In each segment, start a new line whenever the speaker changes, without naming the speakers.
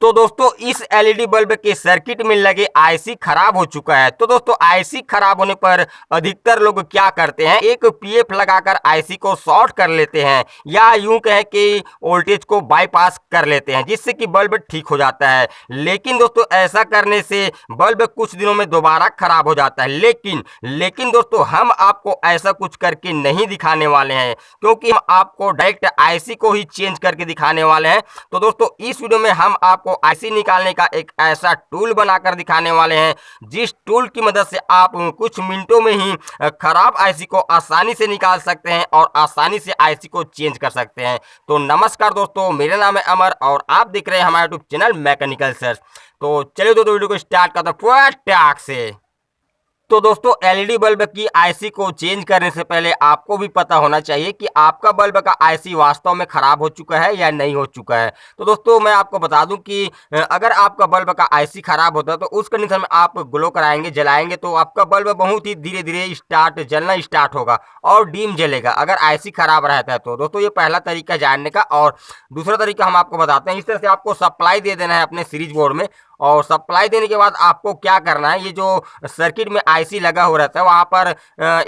तो दोस्तों इस एलईडी बल्ब के सर्किट में लगे आईसी खराब हो चुका है। तो दोस्तों आईसी खराब होने पर अधिकतर लोग क्या करते हैं, एक पीएफ लगाकर आईसी को शॉर्ट कर लेते हैं या यूं कहें कि वोल्टेज को बाईपास कर लेते हैं, जिससे कि बल्ब ठीक हो जाता है। लेकिन दोस्तों ऐसा करने से बल्ब कुछ दिनों में दोबारा खराब हो जाता है। लेकिन दोस्तों हम आपको ऐसा कुछ करके नहीं दिखाने वाले हैं, क्योंकि हम आपको डायरेक्ट आईसी को ही चेंज करके दिखाने वाले हैं। तो दोस्तों इस वीडियो में हम आपको आईसी निकालने का एक ऐसा टूल बनाकर दिखाने वाले हैं, जिस टूल की मदद से आप कुछ मिनटों में ही खराब आईसी को आसानी से निकाल सकते हैं और आसानी से आईसी को चेंज कर सकते हैं। तो नमस्कार दोस्तों, मेरा नाम है अमर और आप देख रहे हैं हमारा यूट्यूब चैनल मैकेनिकल सर्च। तो चलिए दोस्तों वीडियो को स्टार्ट करते हैं फटाक से। तो दोस्तों एलईडी बल्ब की आईसी को चेंज करने से पहले आपको भी पता होना चाहिए कि आपका बल्ब का आईसी वास्तव में खराब हो चुका है या नहीं हो चुका है। तो दोस्तों मैं आपको बता दूं कि अगर आपका बल्ब का आईसी खराब होता है तो उस कंडीशन में आप ग्लो कराएंगे, जलाएंगे, तो आपका बल्ब बहुत ही धीरे धीरे जलना स्टार्ट होगा और डीम जलेगा अगर आईसी खराब रहता है। तो दोस्तों ये पहला तरीका जानने का। और दूसरा तरीका हम आपको बताते हैं। इस तरह से आपको सप्लाई दे देना है अपने सीरीज बोर्ड में, और सप्लाई देने के बाद आपको क्या करना है, ये जो सर्किट में आईसी लगा हो रहता है वहाँ पर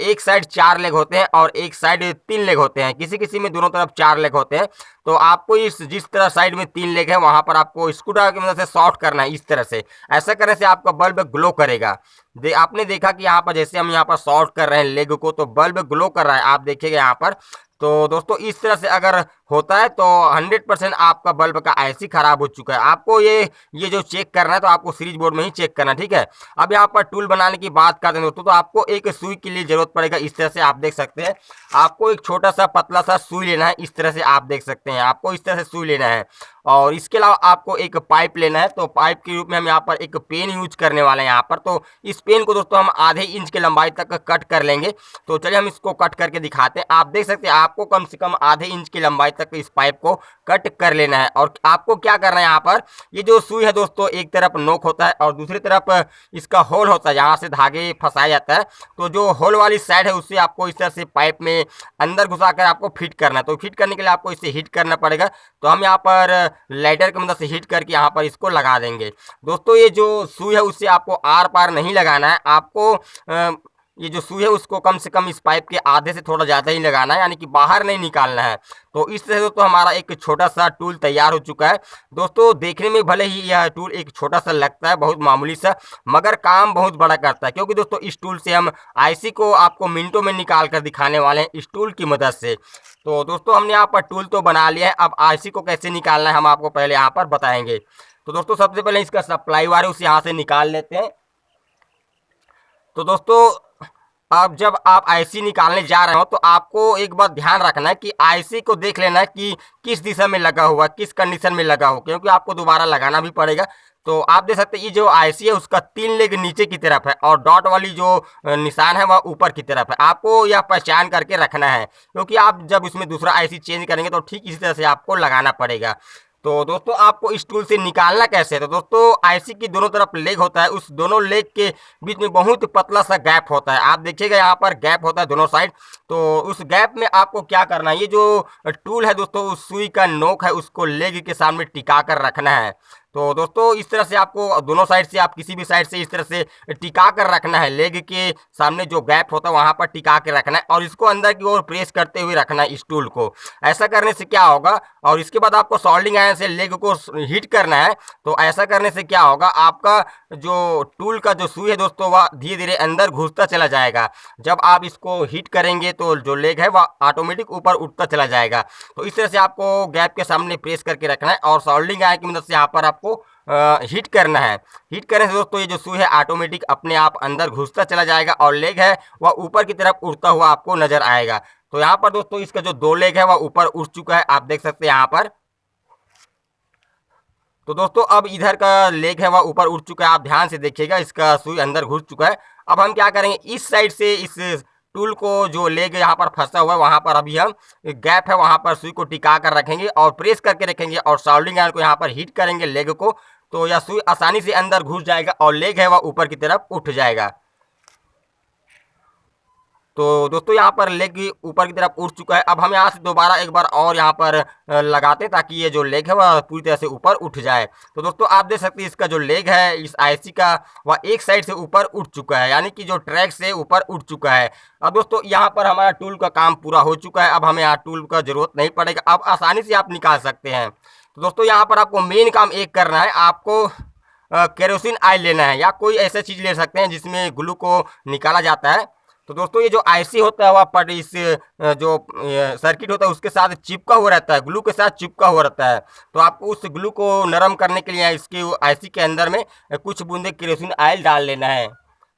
एक साइड 4 लेग होते हैं और एक साइड 3 लेग होते हैं, किसी किसी में दोनों तरफ 4 लेग होते हैं। तो आपको इस जिस तरह साइड में 3 लेग है वहाँ पर आपको स्क्रूड्राइवर की मदद से शॉर्ट करना है इस तरह से। ऐसा करने से आपका बल्ब ग्लो करेगा। आपने देखा कि यहाँ पर जैसे हम यहाँ पर शॉर्ट कर रहे हैं लेग को, तो बल्ब ग्लो कर रहा है, आप देखिएगा यहाँ पर। तो दोस्तों इस तरह से अगर होता है तो 100% आपका बल्ब का आईसी खराब हो चुका है। आपको ये जो चेक करना है तो आपको सीरीज बोर्ड में ही चेक करना है, ठीक है। अब यहाँ पर टूल बनाने की बात करते हैं दोस्तों, तो आपको एक सुई के लिए जरूरत पड़ेगा। इस तरह से आप देख सकते हैं, आपको एक छोटा सा पतला सा सुई लेना है। इस तरह से आप देख सकते हैं, आपको इस तरह से सुई लेना है। और इसके अलावा आपको एक पाइप लेना है। तो पाइप के रूप में हम यहाँ पर एक पेन यूज करने वाले हैं यहाँ पर। तो इस पेन को दोस्तों हम आधे इंच की लंबाई तक कट कर लेंगे। तो चलिए हम इसको कट करके दिखाते हैं। आप देख सकते हैं आपको कम से कम आधे इंच की लंबाई तक इस पाइप को कट कर लेना है। और आपको क्या करना है, यहाँ पर ये जो सुई है दोस्तों, एक तरफ नोक होता है और दूसरी तरफ इसका होल होता है, यहाँ से धागे फंसाया जाता है। तो जो होल वाली साइड है उससे आपको इस तरह से पाइप में अंदर घुसाकर आपको फिट करना है। तो फिट करने के लिए आपको इसे हीट करना पड़ेगा। तो हम यहाँ पर लाइटर की मदद से हीट करके यहाँ पर इसको लगा देंगे। दोस्तों ये जो सुई है उससे आपको आर पार नहीं लगाना है। आपको ये जो सुई है उसको कम से कम इस पाइप के आधे से थोड़ा ज़्यादा ही लगाना है, यानी कि बाहर नहीं निकालना है। तो इस तरह से दोस्तों हमारा एक छोटा सा टूल तैयार हो चुका है। दोस्तों देखने में भले ही यह टूल एक छोटा सा लगता है, बहुत मामूली सा, मगर काम बहुत बड़ा करता है। क्योंकि दोस्तों इस टूल से हम आईसी को आपको मिनटों में निकाल कर दिखाने वाले हैं इस टूल की मदद से। तो दोस्तों हमने यहाँ पर टूल तो बना लिया है, अब आईसी को कैसे निकालना है हम आपको पहले यहाँ पर बताएंगे। तो दोस्तों सबसे पहले इसका सप्लाई वायर उसे यहाँ से निकाल लेते हैं। तो दोस्तों अब जब आप आईसी निकालने जा रहे हो तो आपको एक बात ध्यान रखना है कि आईसी को देख लेना है कि किस दिशा में लगा हुआ, किस कंडीशन में लगा हो, क्योंकि आपको दोबारा लगाना भी पड़ेगा। तो आप देख सकते हैं ये जो आईसी है उसका 3 लेग नीचे की तरफ है और डॉट वाली जो निशान है वह ऊपर की तरफ है। आपको यह पहचान करके रखना है, क्योंकि आप जब इसमें दूसरा आईसी चेंज करेंगे तो ठीक इसी तरह से आपको लगाना पड़ेगा। तो दोस्तों आपको इस टूल से निकालना कैसे है, तो दोस्तों आईसी की दोनों तरफ लेग होता है, उस दोनों लेग के बीच में बहुत पतला सा गैप होता है। आप देखिएगा यहाँ पर गैप होता है दोनों साइड। तो उस गैप में आपको क्या करना है, ये जो टूल है दोस्तों उस सुई का नोक है उसको लेग के सामने टिका कर रखना है। तो दोस्तों इस तरह से आपको दोनों साइड से, आप किसी भी साइड से इस तरह से टिका कर रखना है। लेग के सामने जो गैप होता है वहाँ पर टिका के रखना है और इसको अंदर की ओर प्रेस करते हुए रखना है इस टूल को। ऐसा करने से क्या होगा, और इसके बाद आपको सोल्डिंग आयरन से लेग को हीट करना है। तो ऐसा करने से क्या होगा, आपका जो टूल का जो सुई है दोस्तों वह धीरे धीरे अंदर घुसता चला जाएगा। जब आप इसको हीट करेंगे तो जो लेग है वह ऑटोमेटिक ऊपर उठता चला जाएगा। तो इस तरह से आपको गैप के सामने प्रेस करके रखना है और सोल्डिंग आयरन की मदद से यहाँ पर आपको हीट करना है। हीट करने से दोस्तों ये जो सुई है ऑटोमेटिक अपने आप अंदर घुसता चला जाएगा और लेग है वह ऊपर की तरफ उड़ता हुआ आपको नजर आएगा। तो यहाँ पर दोस्तों इसका जो 2 लेग है वह ऊपर उठ चुका है, आप देख सकते हैं यहाँ पर। तो दोस्तों अब इधर का लेग है वह ऊपर उठ चुका है, आप ध्यान से देखिएगा, इसका सुई अंदर घुस चुका है। अब हम क्या करेंगे, इस साइड से इस टूल को जो लेग यहाँ पर फंसा हुआ है वहाँ पर अभी हम गैप है वहाँ पर सुई को टिका कर रखेंगे और प्रेस करके रखेंगे और सोल्डिंग आयरन को यहाँ पर हीट करेंगे लेग को। तो यह सुई आसानी से अंदर घुस जाएगा और लेग है वह ऊपर की तरफ उठ जाएगा। तो दोस्तों यहाँ पर लेग ऊपर की तरफ उठ चुका है। अब हम यहाँ से दोबारा एक बार और यहाँ पर लगाते हैं ताकि ये जो लेग है वह पूरी तरह से ऊपर उठ जाए। तो दोस्तों आप देख सकते हैं इसका जो लेग है इस आईसी का वह एक साइड से ऊपर उठ चुका है, यानी कि जो ट्रैक से ऊपर उठ चुका है। अब दोस्तों यहाँ पर हमारा टूल का काम पूरा हो चुका है। अब हमें यहाँ टूल का जरूरत नहीं पड़ेगा, अब आसानी से आप निकाल सकते हैं। तो दोस्तों यहाँ पर आपको मेन काम एक करना है, आपको केरोसिन ऑयल लेना है या कोई ऐसा चीज़ ले सकते हैं जिसमें ग्लू को निकाला जाता है। तो दोस्तों ये जो आईसी होता है वह पर इस जो सर्किट होता है उसके साथ चिपका हुआ रहता है, ग्लू के साथ चिपका हुआ रहता है। तो आपको उस ग्लू को नरम करने के लिए इसके आईसी के अंदर में कुछ बूंदे केरोसिन ऑयल डाल लेना है।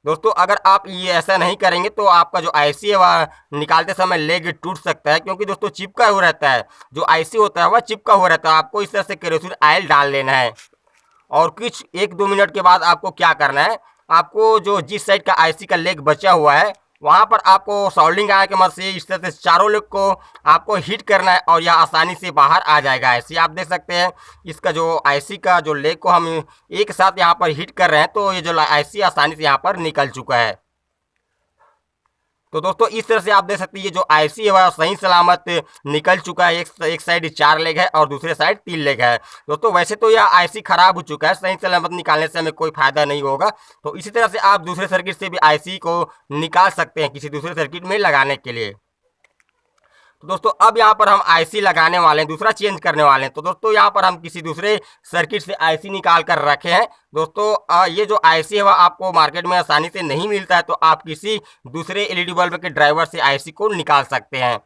दोस्तों अगर आप ये ऐसा नहीं करेंगे तो आपका जो आईसी है वह निकालते समय लेग टूट सकता है, क्योंकि दोस्तों चिपका हुआ रहता है, जो आईसी होता है वह चिपका हुआ रहता है। आपको इस तरह से केरोसिन ऑयल डाल लेना है और कुछ 1-2 मिनट के बाद आपको क्या करना है, आपको जो जिस साइड का आईसी का लेग बचा हुआ है वहाँ पर आपको सोल्डरिंग आयरन की मदद से इस तरह से चारों लेग को आपको हिट करना है और यह आसानी से बाहर आ जाएगा। आईसी आप देख सकते हैं इसका जो आईसी का जो लेग को हम एक साथ यहाँ पर हिट कर रहे हैं तो ये जो आईसी आसानी से यहाँ पर निकल चुका है। तो दोस्तों इस तरह से आप देख सकते हैं ये जो आईसी है वह सही सलामत निकल चुका है। एक साइड 4 लेग है और दूसरे साइड 3 लेग है। दोस्तों वैसे तो यह आईसी खराब हो चुका है, सही सलामत निकालने से हमें कोई फायदा नहीं होगा। तो इसी तरह से आप दूसरे सर्किट से भी आईसी को निकाल सकते हैं किसी दूसरे सर्किट में लगाने के लिए। तो दोस्तों अब यहाँ पर हम आईसी लगाने वाले हैं, दूसरा चेंज करने वाले हैं। तो दोस्तों यहाँ पर हम किसी दूसरे सर्किट से आईसी निकाल कर रखे हैं। दोस्तों ये जो आईसी है वह आपको मार्केट में आसानी से नहीं मिलता है, तो आप किसी दूसरे एलईडी बल्ब के ड्राइवर से आईसी को निकाल सकते हैं।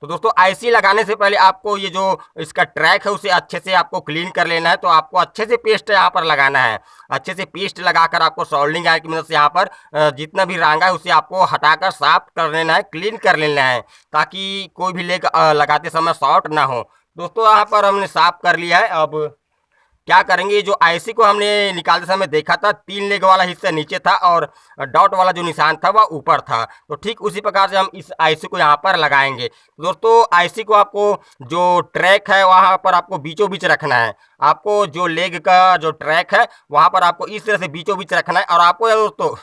तो दोस्तों आईसी लगाने से पहले आपको ये जो इसका ट्रैक है उसे अच्छे से आपको क्लीन कर लेना है। तो आपको अच्छे से पेस्ट यहाँ पर लगाना है, अच्छे से पेस्ट लगाकर आपको सोल्डरिंग आयरन की मदद से यहाँ पर जितना भी रांगा है उसे आपको हटाकर साफ कर लेना है, क्लीन कर लेना है, ताकि कोई भी लेग लगाते समय शॉर्ट ना हो। दोस्तों यहाँ पर हमने साफ कर लिया है। अब क्या करेंगे, जो आईसी को हमने निकालते समय देखा था 3 लेग वाला हिस्सा नीचे था और डॉट वाला जो निशान था वह ऊपर था। तो ठीक उसी प्रकार से हम इस आईसी को यहाँ पर लगाएंगे। दोस्तों आईसी को आपको जो ट्रैक है वहाँ पर आपको बीचों बीच रखना है। आपको जो लेग का जो ट्रैक है वहाँ पर आपको इस तरह से बीचों बीच रखना है। और आपको दोस्तों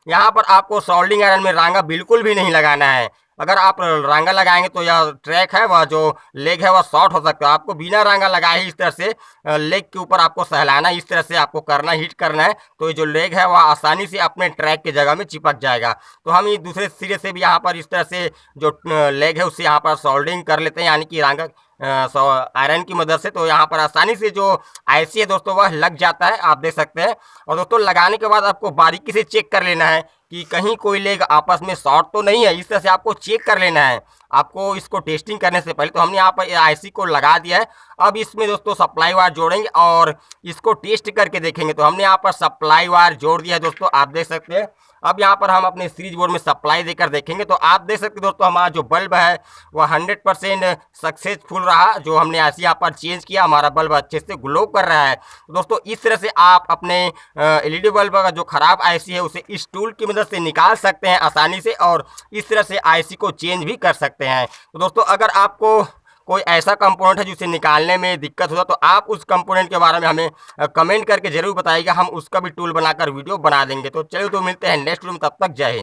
यहाँ पर आपको सोल्डरिंग आयरन में रांगा बिल्कुल भी नहीं लगाना है। अगर आप रांगा लगाएंगे तो यह ट्रैक है वह जो लेग है वह शॉर्ट हो सकता है। आपको बिना रांगा लगाए ही इस तरह से लेग के ऊपर आपको सहलाना, इस तरह से आपको करना, हिट करना है। तो ये जो लेग है वह आसानी से अपने ट्रैक की जगह में चिपक जाएगा। तो हम ये दूसरे सिरे से भी यहाँ पर इस तरह से जो लेग है उससे यहाँ पर सोल्डरिंग कर लेते हैं, यानी कि रांगा आयरन की मदद से। तो यहाँ पर आसानी से जो आईसी है दोस्तों वह लग जाता है, आप देख सकते हैं। और दोस्तों लगाने के बाद आपको बारीकी से चेक कर लेना है कि कहीं कोई लेग आपस में शॉर्ट तो नहीं है, इस तरह से आपको चेक कर लेना है आपको इसको टेस्टिंग करने से पहले। तो हमने यहाँ पर आईसी को लगा दिया है। अब इसमें दोस्तों सप्लाई वायर जोड़ेंगे और इसको टेस्ट करके देखेंगे। तो हमने यहाँ पर सप्लाई वायर जोड़ दिया है दोस्तों, आप देख सकते हैं। अब यहाँ पर हम अपने सीरीज बोर्ड में सप्लाई देकर देखेंगे। तो आप देख सकते हैं दोस्तों हमारा जो बल्ब है वह 100% सक्सेसफुल रहा। जो हमने आईसी यहाँ पर चेंज किया, हमारा बल्ब अच्छे से ग्लो कर रहा है। तो दोस्तों इस तरह से आप अपने एलईडी बल्ब का जो खराब आईसी है उसे इस टूल की मदद से निकाल सकते हैं आसानी से, और इस तरह से आईसी को चेंज भी कर सकते हैं। तो दोस्तों अगर आपको कोई ऐसा कंपोनेंट है जिसे निकालने में दिक्कत होता तो आप उस कंपोनेंट के बारे में हमें कमेंट करके जरूर बताइएगा, हम उसका भी टूल बनाकर वीडियो बना देंगे। तो चलिए तो मिलते हैं नेक्स्ट वीडियो में, तब तक जय हिंद।